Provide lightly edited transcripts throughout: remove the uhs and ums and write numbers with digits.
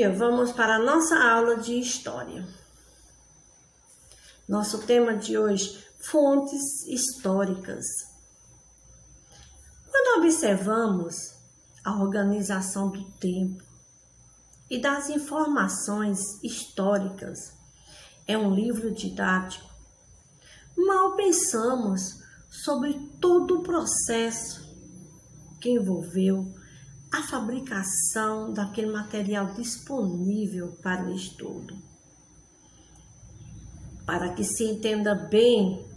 dia vamos para a nossa aula de história. Nosso tema de hoje, fontes históricas. Quando observamos a organização do tempo e das informações históricas em um livro didático, mal pensamos sobre todo o processo que envolveu a fabricação daquele material disponível para o estudo. Para que se entenda bem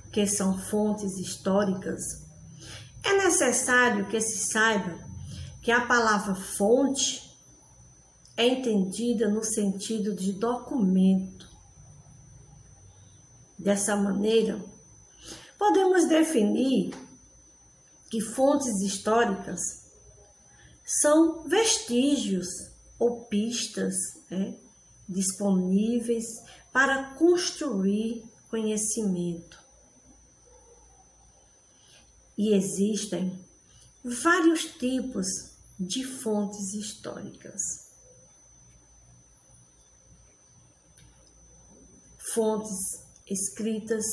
o que são fontes históricas, é necessário que se saiba que a palavra fonte é entendida no sentido de documento. Dessa maneira, podemos definir que fontes históricas são vestígios ou pistas disponíveis para construir conhecimento. E existem vários tipos de fontes históricas. Fontes escritas,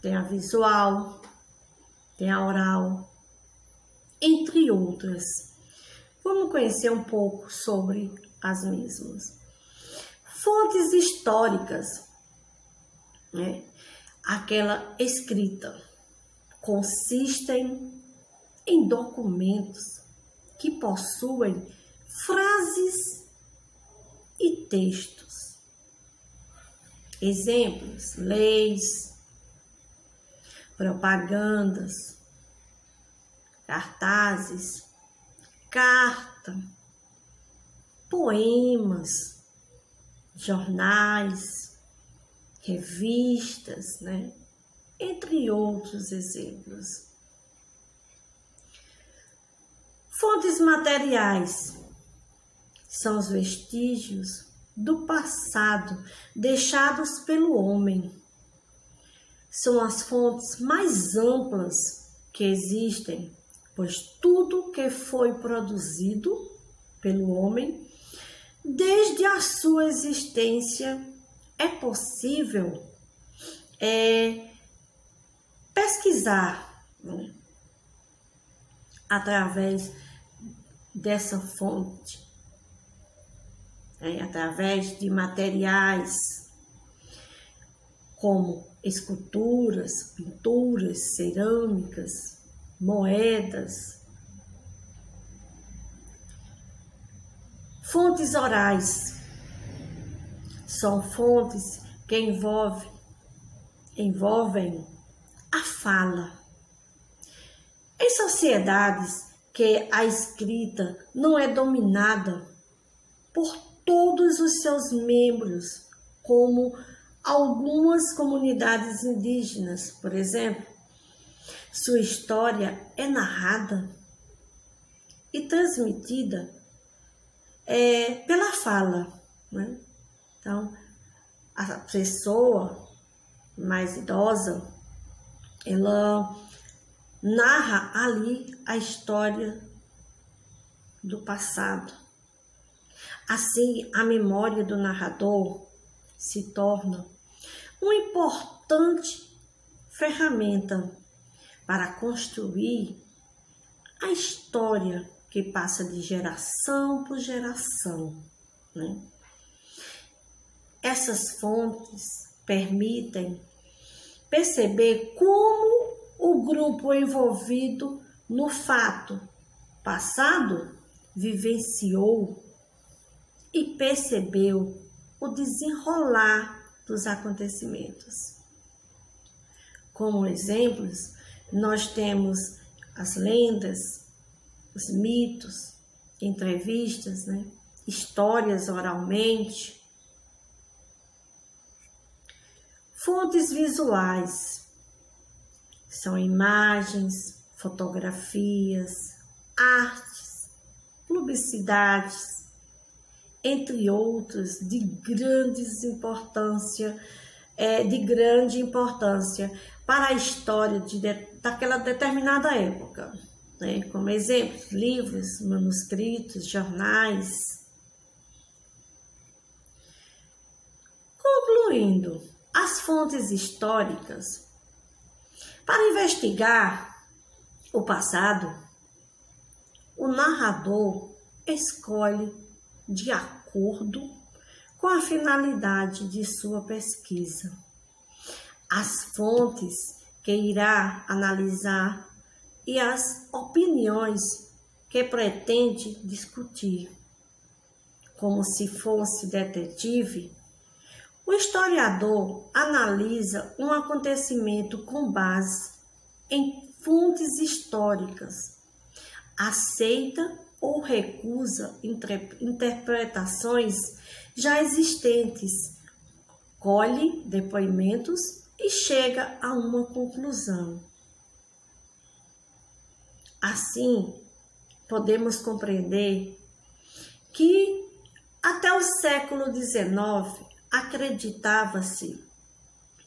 tem a visual, tem a oral, entre outras. Vamos conhecer um pouco sobre as mesmas. Fontes históricas, aquela escrita, consistem em documentos que possuem frases e textos. Exemplos: leis, propagandas, cartazes, carta, poemas, jornais, revistas, entre outros exemplos. Fontes materiais são os vestígios do passado deixados pelo homem. São as fontes mais amplas que existem, pois tudo que foi produzido pelo homem, desde a sua existência, é possível pesquisar através dessa fonte, através de materiais como esculturas, pinturas, cerâmicas, moedas. Fontes orais são fontes que envolvem a fala. Em sociedades que a escrita não é dominada por todos os seus membros, como algumas comunidades indígenas, por exemplo, sua história é narrada e transmitida pela fala. Então, a pessoa mais idosa, ela narra ali a história do passado. Assim, a memória do narrador se torna uma importante ferramenta para construir a história que passa de geração por geração. Essas fontes permitem perceber como o grupo envolvido no fato passado vivenciou e percebeu o desenrolar dos acontecimentos. Como exemplos, nós temos as lendas, os mitos, entrevistas, histórias oralmente. Fontes visuais são imagens, fotografias, artes, publicidades, entre outros de grande importância para a história daquela determinada época. Como exemplo, livros, manuscritos, jornais. Concluindo, as fontes históricas, para investigar o passado, o narrador escolhe de acordo com a finalidade de sua pesquisa as fontes que irá analisar e as opiniões que pretende discutir. Como se fosse detetive, o historiador analisa um acontecimento com base em fontes históricas, aceita ou recusa interpretações já existentes, colhe depoimentos e chega a uma conclusão. Assim, podemos compreender que até o século XIX acreditava-se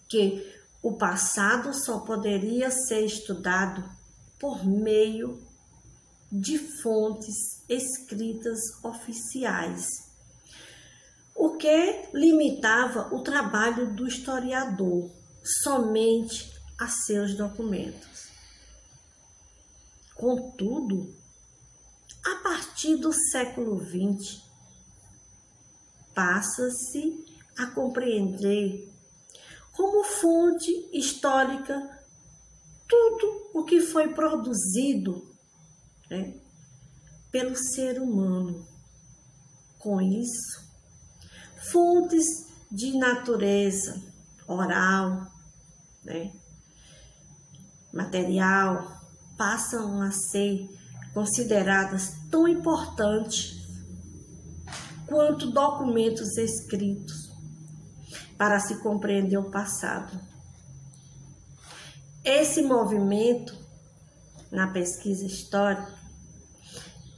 que o passado só poderia ser estudado por meio de fontes escritas oficiais, o que limitava o trabalho do historiador somente a seus documentos. Contudo, a partir do século XX, passa-se a compreender como fonte histórica tudo o que foi produzido, pelo ser humano. Com isso, fontes de natureza oral, material, passam a ser consideradas tão importantes quanto documentos escritos para se compreender o passado. Esse movimento na pesquisa histórica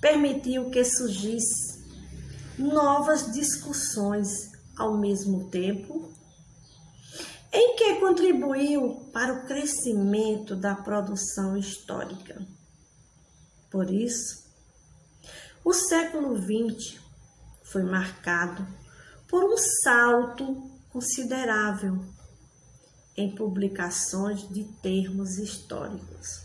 permitiu que surgissem novas discussões ao mesmo tempo, em que contribuiu para o crescimento da produção histórica. Por isso, o século XX foi marcado por um salto considerável em publicações de termos históricos.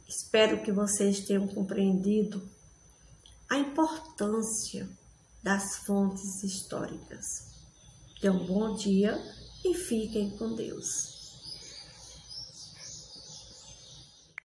Espero que vocês tenham compreendido a importância das fontes históricas. Tenham um bom dia e fiquem com Deus.